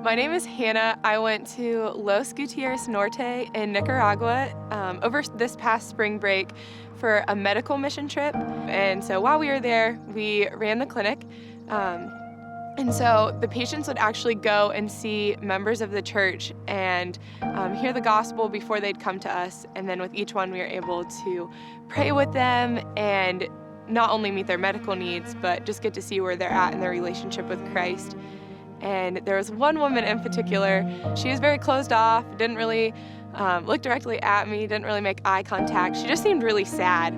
My name is Hannah. I went to Los Gutierrez Norte in Nicaragua over this past spring break for a medical mission trip. And so while we were there, we ran the clinic. And so the patients would actually go and see members of the church and hear the gospel before they'd come to us. And then with each one, we were able to pray with them and not only meet their medical needs, but just get to see where they're at in their relationship with Christ. And there was one woman in particular. She was very closed off, didn't really look directly at me, didn't really make eye contact. She just seemed really sad.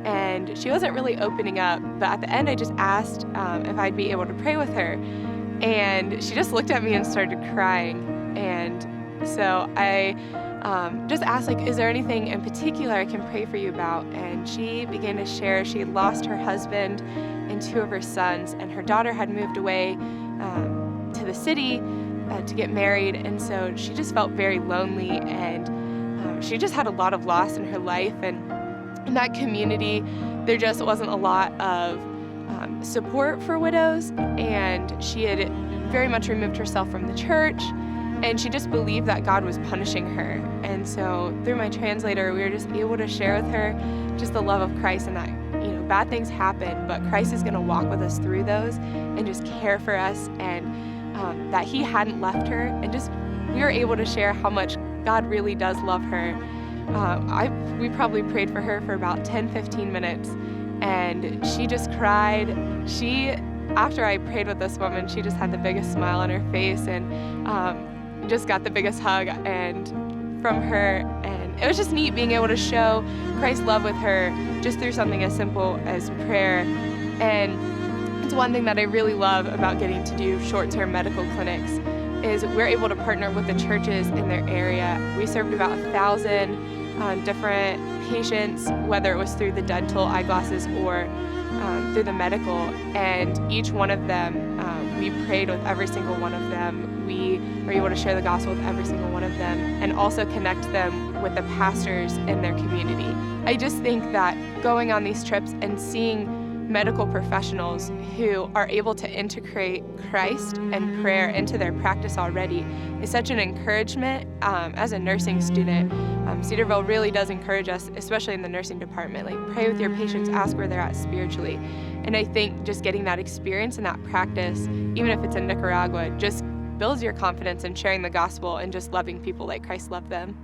And she wasn't really opening up, but at the end I just asked if I'd be able to pray with her. And she just looked at me and started crying. And so I just asked, is there anything in particular I can pray for you about? And she began to share she had lost her husband and two of her sons, and her daughter had moved away to the city to get married. And so she just felt very lonely, and she just had a lot of loss in her life. And in that community, there just wasn't a lot of support for widows, and she had very much removed herself from the church, and she just believed that God was punishing her. And so through my translator, we were just able to share with her just the love of Christ, and that bad things happen, but Christ is going to walk with us through those and just care for us, and that He hadn't left her. And just we were able to share how much God really does love her. We probably prayed for her for about 10-15 minutes, and she just cried. After I prayed with this woman, she just had the biggest smile on her face, and just got the biggest hug from her. And it was just neat being able to show Christ's love with her just through something as simple as prayer. And it's one thing that I really love about getting to do short-term medical clinics is we're able to partner with the churches in their area. We served about 1,000 different patients, whether it was through the dental eyeglasses or through the medical. And each one of them, we prayed with every single one of them. We were able to share the gospel with every single one of them, and also connect them with the pastors in their community. I just think that going on these trips and seeing medical professionals who are able to integrate Christ and prayer into their practice already is such an encouragement. As a nursing student, Cedarville really does encourage us, especially in the nursing department, pray with your patients, ask where they're at spiritually. And I think just getting that experience and that practice, even if it's in Nicaragua, just builds your confidence in sharing the gospel and just loving people like Christ loved them.